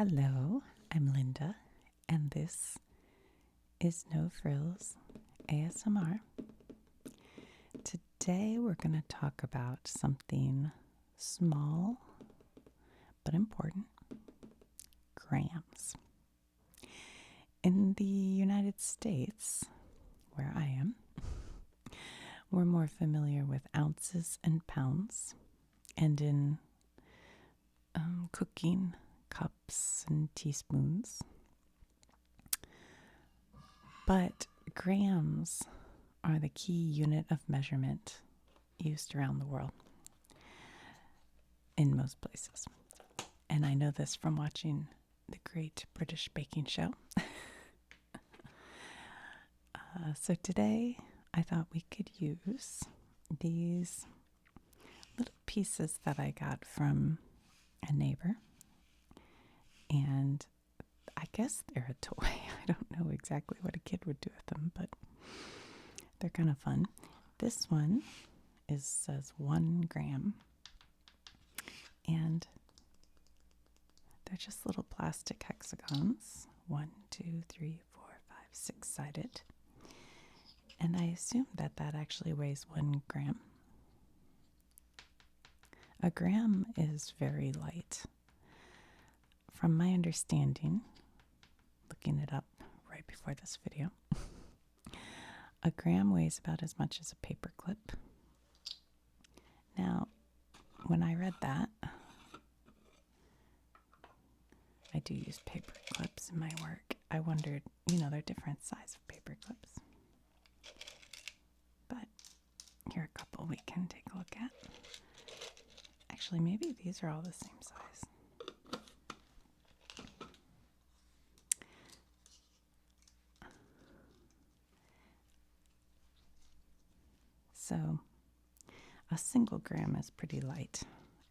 Hello, I'm Linda, and this is No Frills ASMR. Today we're going to talk about something small but important: grams. In the United States, where I am, we're more familiar with ounces and pounds, and in cooking, cups and teaspoons. But grams are the key unit of measurement used around the world in most places. And I know this from watching the Great British Baking Show. So today I thought we could use these little pieces that I got from a neighbor. And I guess they're a toy. I don't know exactly what a kid would do with them, but they're kind of fun. This one says 1 gram, and they're just little plastic hexagons, 1, 2, 3, 4, 5, 6-sided. And I assume that actually weighs 1 gram. A gram is very light. From my understanding, looking it up right before this video, a gram weighs about as much as a paper clip. Now, when I read that, I do use paper clips in my work. I wondered, they're different size of paper clips. But here are a couple we can take a look at. Actually, maybe these are all the same size. So, a single gram is pretty light,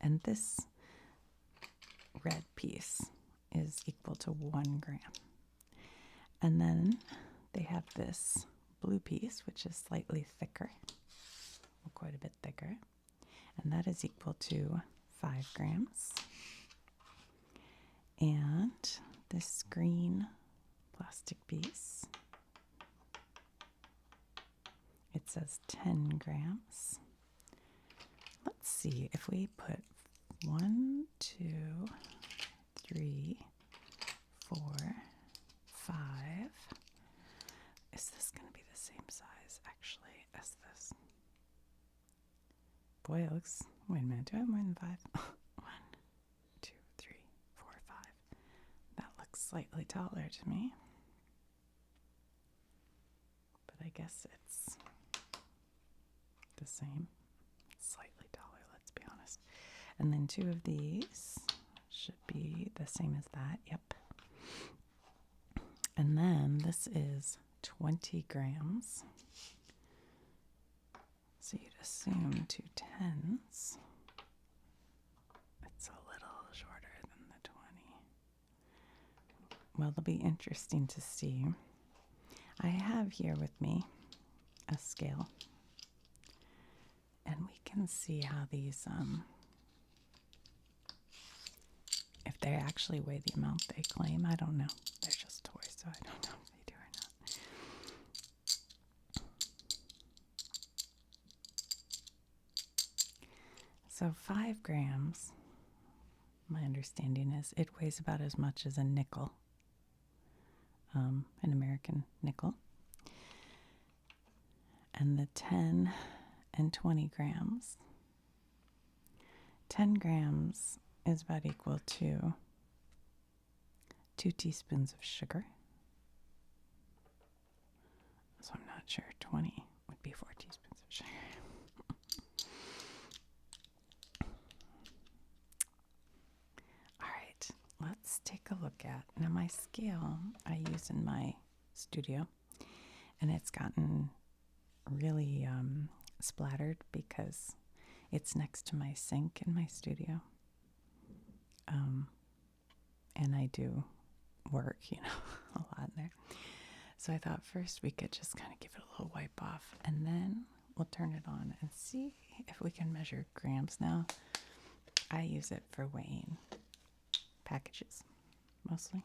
and this red piece is equal to 1 gram. And then they have this blue piece, which is slightly thicker, well, quite a bit thicker, and that is equal to 5 grams. And this green plastic piece, it says 10 grams. Let's see if we put 1, 2, 3, 4, 5. Is this going to be the same size, actually, as this? Boy, it looks... Wait a minute, do I have more than 5? 1, 2, 3, 4, 5. That looks slightly taller to me. But I guess it's the same. Slightly taller, let's be honest. And then 2 of these should be the same as that. Yep. And then this is 20 grams. So you'd assume 2 tens. It's a little shorter than the 20. Well, it'll be interesting to see. I have here with me a scale. And we can see how these, if they actually weigh the amount they claim. I don't know. They're just toys, so I don't know if they do or not. So 5 grams, my understanding is it weighs about as much as a nickel, an American nickel. And the 10 and 20 grams, 10 grams is about equal to 2 teaspoons of sugar. So I'm not sure 20 would be 4 teaspoons of sugar. All right, let's take a look at, now my scale I use in my studio, and it's gotten really splattered because it's next to my sink in my studio. And I do work, a lot in there. So I thought first we could just kind of give it a little wipe off, and then we'll turn it on and see if we can measure grams. Now, I use it for weighing packages, mostly.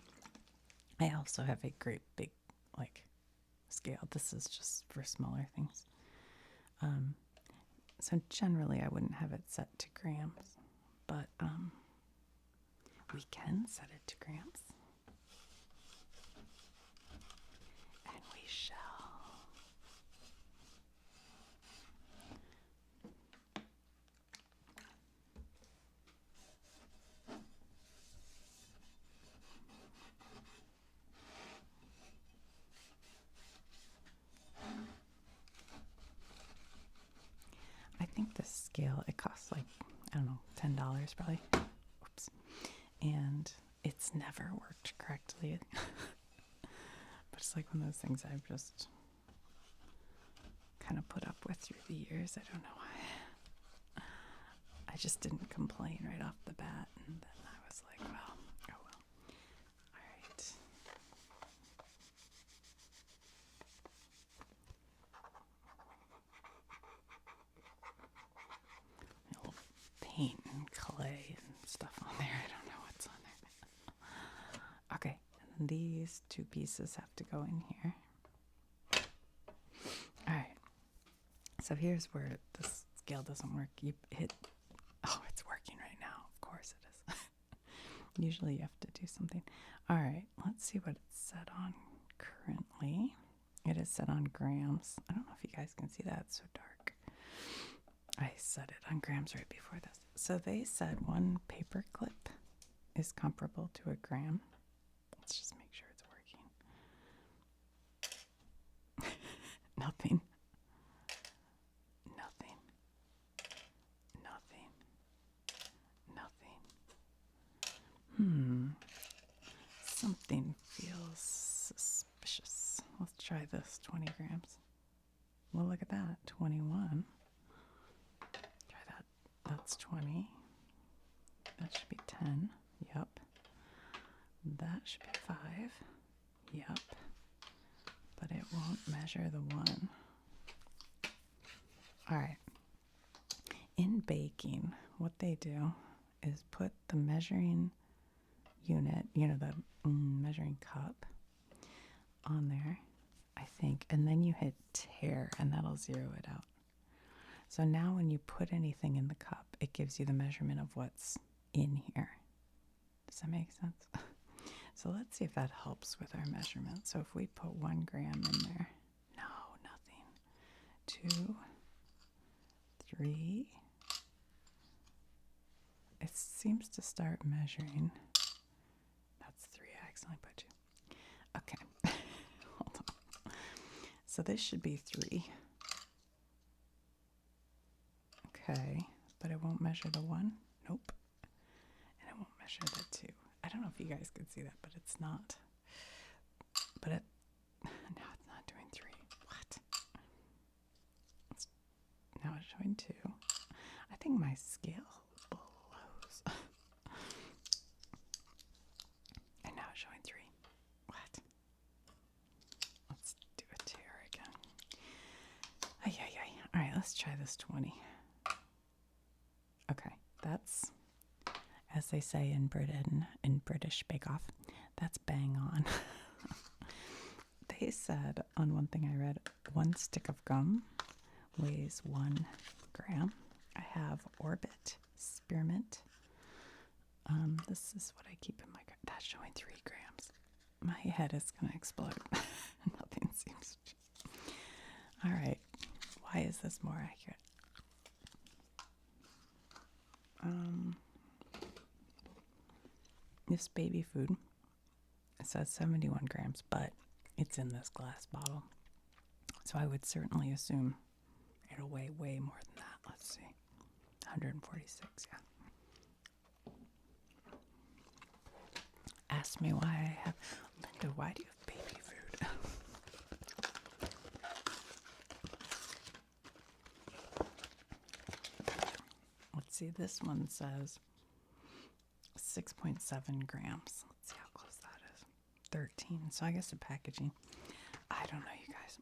I also have a great big, like, scale. This is just for smaller things. So generally I wouldn't have it set to grams, but we can set it to grams. And we shall. I think this scale, it costs like, I don't know, $10 probably. Oops. And it's never worked correctly. But it's like one of those things I've just kind of put up with through the years. I don't know why. I just didn't complain right off the bat. And then I was like, well, oh well. All right. A little paint and clay and stuff on there. I don't know what's on there. Okay. And these two pieces have to go in here. All right. So here's where the scale doesn't work. You hit, oh, it's working right now. Of course it is. Usually you have to do something. All right, let's see what it's set on currently. It is set on grams. I don't know if you guys can see that. It's so dark. I set it on grams right before this. So they said one paper clip is comparable to a gram. Let's just make sure it's working. Nothing. Nothing. Nothing. Nothing. Something feels suspicious. Let's try this. 20 grams. Well, look at that. 21. Try that. That's 20. That should be 10. Yep. That should be 5. Yep. But it won't measure the 1. All right. In baking, what they do is put the measuring unit, the measuring cup on there, I think, and then you hit tare and that'll zero it out. So now when you put anything in the cup, it gives you the measurement of what's in here. Does that make sense? So let's see if that helps with our measurement. So if we put 1 gram in there, no, nothing. 2, 3. It seems to start measuring. That's 3. I accidentally put you. Okay. Hold on. So this should be 3. Okay. But it won't measure the 1. Nope. And it won't measure the 2. I don't know if you guys could see that, but it's not. But now it's not doing 3. What? Now it's showing 2. I think my scale blows. And now it's showing 3. What? Let's do a tare again. Ay. All right, let's try this 20. Okay, that's, as they say in Britain, in British Bake Off, that's bang on. They said on one thing I read, 1 stick of gum weighs 1 gram. I have Orbit Spearmint. This is what I keep in my car. That's showing 3 grams. My head is going to explode. Nothing seems to. All right. Why is this more accurate? This baby food, it says 71 grams, but it's in this glass bottle. So I would certainly assume it'll weigh way more than that. Let's see. 146, yeah. Ask me why I have... Linda, why do you have baby food? Let's see, this one says 6.7 grams. Let's see how close that is. 13. So I guess the packaging. I don't know, you guys.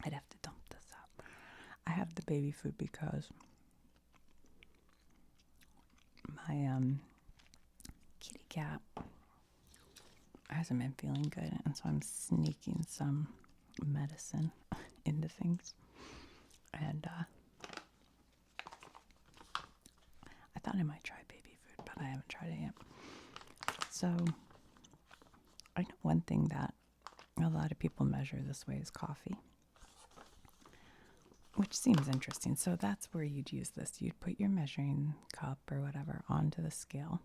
I'd have to dump this out. I have the baby food because my kitty Gap hasn't been feeling good, and so I'm sneaking some medicine into things. And I thought I might try baby food, but I haven't tried it yet. So I know one thing that a lot of people measure this way is coffee, which seems interesting. So that's where you'd use this. You'd put your measuring cup or whatever onto the scale,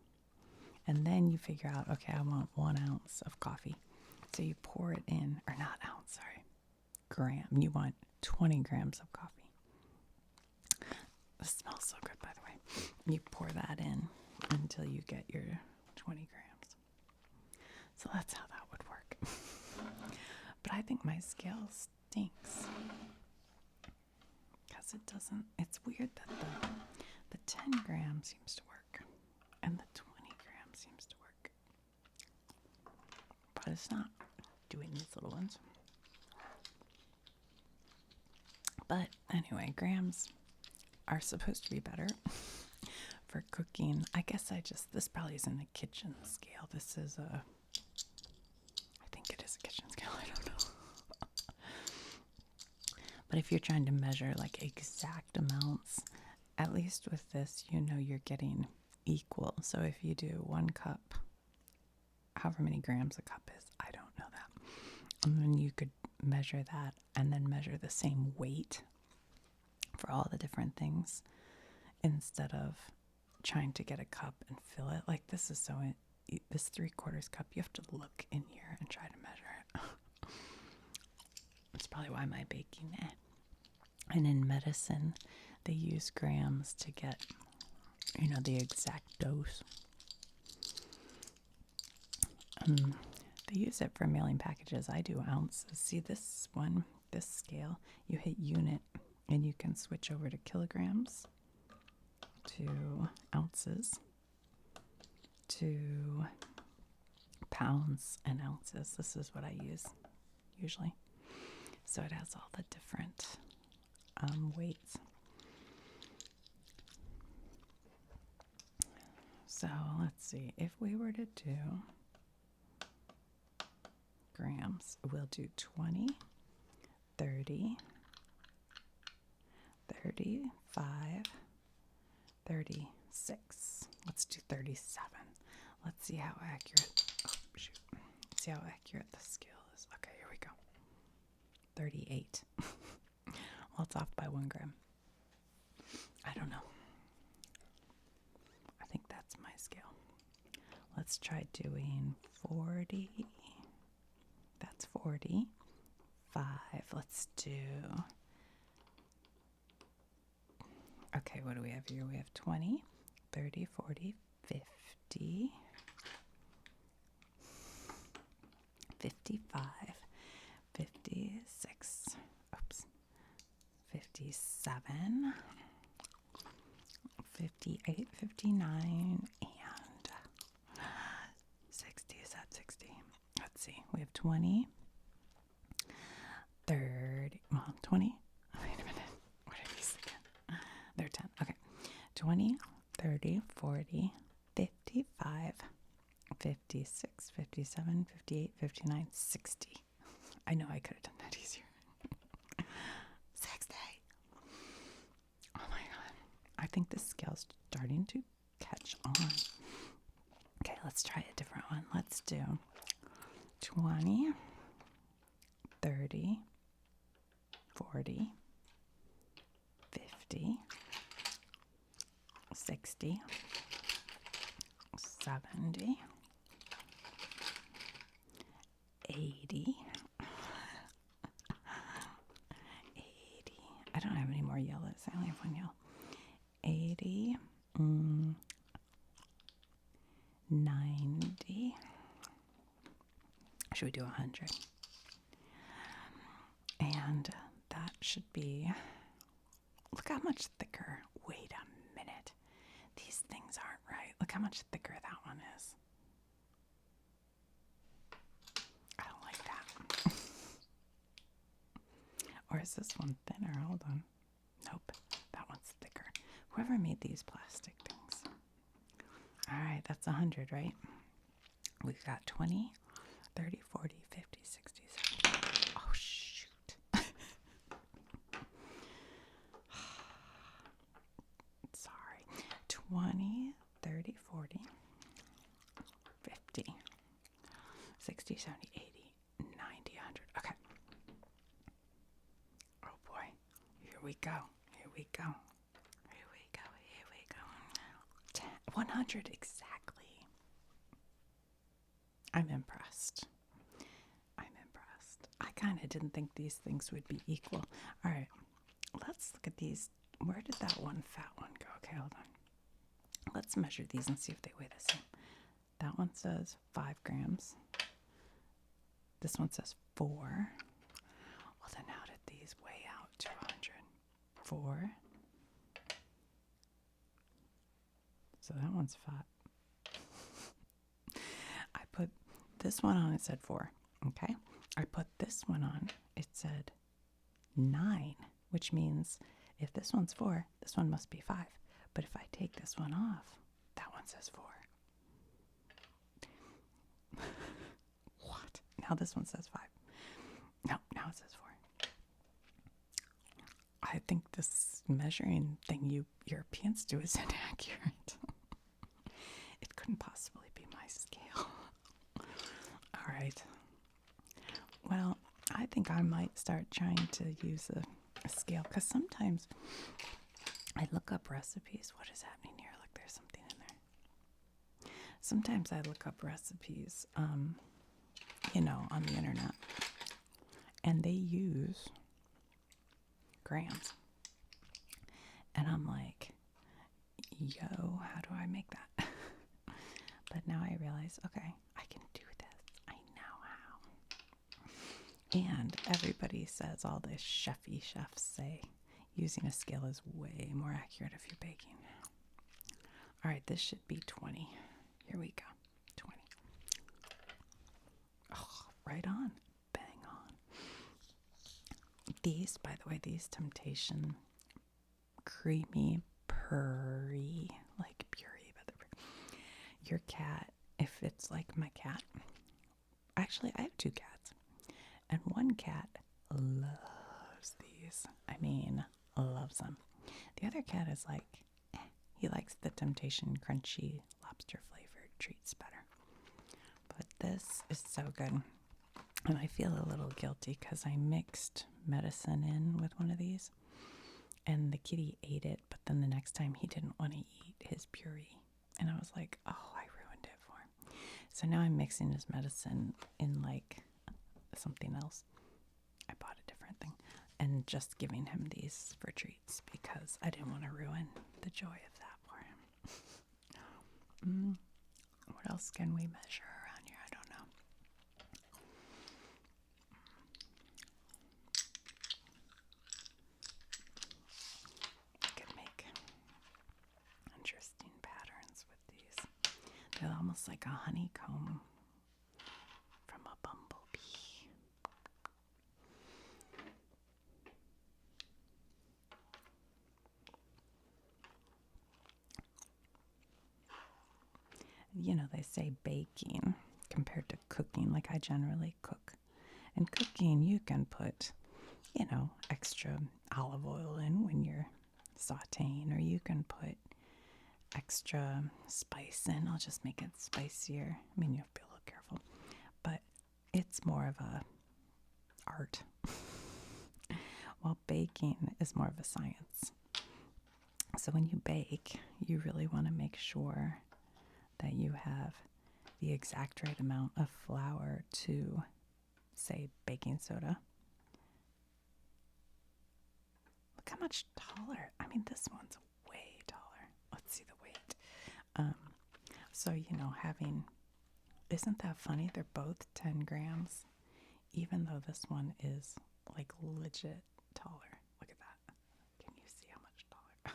and then you figure out, okay, I want 1 ounce of coffee. So you pour it in, or not ounce, sorry, gram. You want 20 grams of coffee. This smells so good, by the way. You pour that in until you get your 20 grams. So that's how that would work. But I think my scale stinks. Because it doesn't, it's weird that the 10 grams seems to work and the 20 grams seems to work. But it's not doing these little ones. But anyway, grams are supposed to be better for cooking. I guess this probably isn't a kitchen scale. This is I think it is a kitchen scale. I don't know. But if you're trying to measure like exact amounts, at least with this, you know you're getting equal. So if you do 1 cup, however many grams a cup is, I don't know that. And then you could measure that and then measure the same weight for all the different things instead of trying to get a cup and fill it. Like this 3/4 cup, you have to look in here and try to measure it. That's probably why my baking. And in medicine, they use grams to get, the exact dose. They use it for mailing packages. I do ounces. See this one, this scale, you hit unit and you can switch over to kilograms, to ounces, to pounds and ounces. This is what I use usually. So it has all the different weights. So let's see, if we were to do grams, we'll do 20, 30, 35, 36. Let's do 37. Let's see how accurate. Oh, shoot. Let's see how accurate the scale is. Okay, here we go. 38. Well, it's off by 1 gram. I don't know. I think that's my scale. Let's try doing 40. That's 40. 5. Let's do. Okay, what do we have here? We have 20, 30, 40, 50, 55, 56, 57, 58, 59, and 60. Is that 60? Let's see. We have 20, 30, 20. Wait a minute. What are these again? They're 10. Okay. 20, 30, 40, 55, 56, 57, 58, 59, 60. I know I could have done that easier. 60. Oh my God. I think this scale's starting to catch on. Okay, let's try a different one. Let's do 20, 30, 40, 50, 60, 70, 80. I don't have any more yellows. I only have 1 yellow. 80, 90. Should we do 100? And that should be, look how much thicker. Wait a minute. These things aren't right. Look how much thicker that one is. I don't like that. Or is this one thinner? Hold on. Nope. That one's thicker. Whoever made these plastic things. All right, that's 100, right? We've got 20, 30, 40, 50, 60, 70. Oh, shoot. Sorry. 20, 30, 40, 50, 60, 70, 80, 90, 100. Okay. Oh, boy. Here we go. Here we go. Here we go. Here we go. 10, 100 exactly. I'm impressed. I kind of didn't think these things would be equal. All right, let's look at these. Where did that one fat one go? Okay, hold on. Let's measure these and see if they weigh the same. That one says 5 grams. This one says 4. Well, then how did these weigh out to 100? 4. So that one's fat. I put this one on, it said 4. Okay. I put this one on, it said 9, which means if this one's 4, this one must be 5. But if I take this one off, that one says 4. What? Now this one says 5. No, now it says 4. I think this measuring thing you Europeans do is inaccurate. It couldn't possibly be my scale. All right. Well, I think I might start trying to use a scale, because sometimes I look up recipes. What is happening here? Look, there's something in there. Sometimes I look up recipes, on the internet, and they use grams. And I'm like, yo, how do I make that? But now I realize, okay, I can do this. I know how. And everybody says, all the chefy chefs say, using a scale is way more accurate if you're baking. All right, this should be 20. Here we go. 20. Oh, right on. Bang on. These, by the way, Temptation creamy puree, like puree, but your cat, if it's like my cat, actually I have 2 cats, and one cat loves these. I mean, loves them. The other cat is like, he likes the Temptation crunchy lobster flavored treats better. But this is so good. And I feel a little guilty because I mixed medicine in with one of these, and the kitty ate it, but then the next time he didn't want to eat his puree. And I was like, oh, I ruined it for him. So now I'm mixing his medicine in like something else. I bought a different thing and just giving him these for treats because I didn't want to ruin the joy of that for him. What else can we measure around here? I don't know. I could make interesting patterns with these. They're almost like a honeycomb from a bumblebee. They say baking compared to cooking. Like, I generally cook. And cooking, you can put, extra olive oil in when you're sauteing, or you can put extra spice in. I'll just make it spicier. I mean, you have to be a little careful, but it's more of a art. While baking is more of a science. So when you bake, you really want to make sure that you have the exact right amount of flour to, say, baking soda. Look how much taller. I mean, this one's way taller. Let's see the weight. So, isn't that funny? They're both 10 grams, even though this one is like legit taller. Look at that. Can you see how much taller?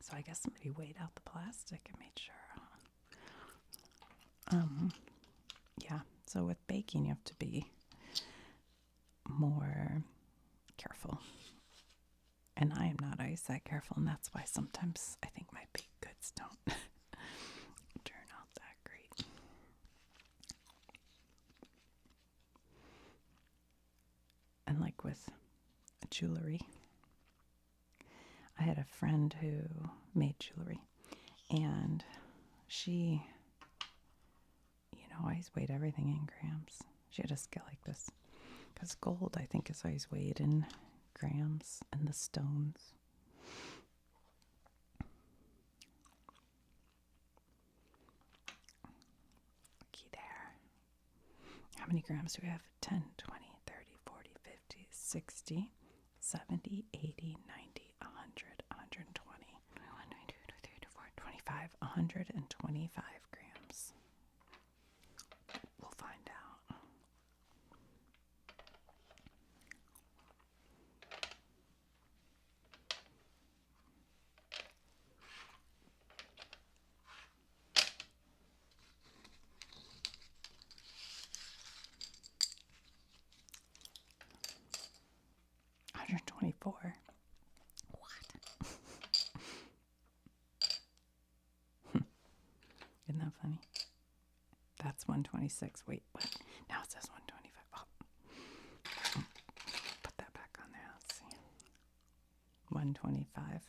So I guess somebody weighed out the plastic and made sure. Yeah, so with baking, you have to be more careful. And I am not always that careful, and that's why sometimes I think my baked goods don't turn out that jewelry. I had a friend who made jewelry, and she, always weighed everything in grams. She had a scale like this, because gold, I think, is always weighed in grams, and the stones. Looky there. How many grams do we have? 10, 20, 30, 40, 50, 60, 70, 80, 90, 100, 120, 25, 125 grams. We'll find out. $124. What? Isn't that funny? That's 126. Wait, what? Now it says 125. Oh. Put that back on there. Let's see. 125. 1,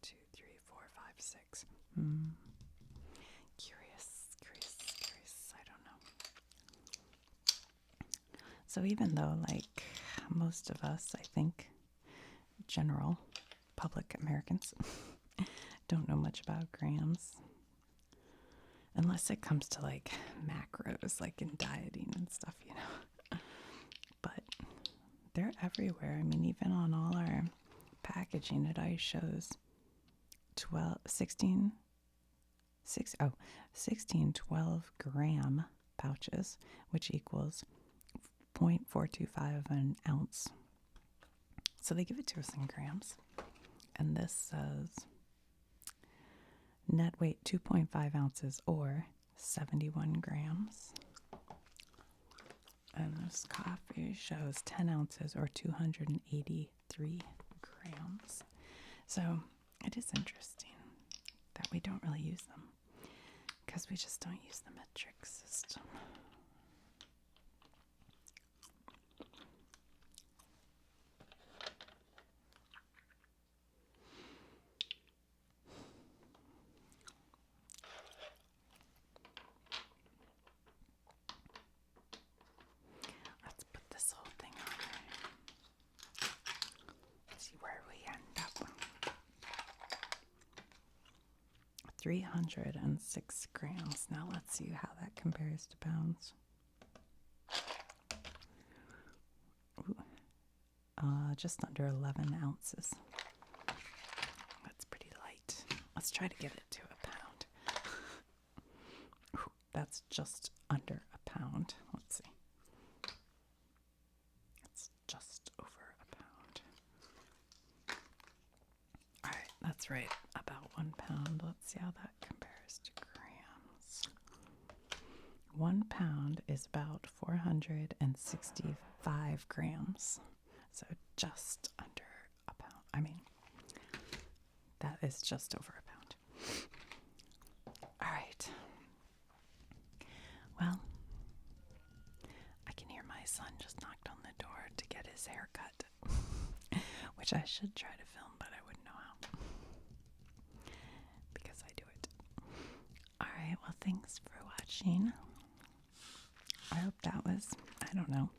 2, 3, 4, 5, 6. Curious. I don't know. So even though, like, most of us, I think, general public Americans, don't know much about grams, unless it comes to, like, macros, like in dieting and stuff, But they're everywhere. I mean, even on all our packaging, it always shows 16 12-gram pouches, which equals 0.425 of an ounce. So they give it to us in grams. And this says net weight 2.5 ounces or 71 grams. And this coffee shows 10 ounces or 283 grams. So it is interesting that we don't really use them, because we just don't use the metric system. Let's put this whole thing on there. See where we end up. 306 grams. Now let's see how that compares to pounds. Ooh. Just under 11 ounces. That's pretty light. Let's try to get it to a pound. Ooh, that's just under a pound. Let's see. It's just over a pound. All right, that's right. About 1 pound. Let's see how that compares to grams. 1 pound is about 465 grams. So just under a pound. I mean, that is just over a pound. All right. Well, I can hear my son just knocked on the door to get his hair cut, which I should try to film, but I wouldn't know how, because I do it. All right. Well, thanks for watching. I hope that was, I don't know,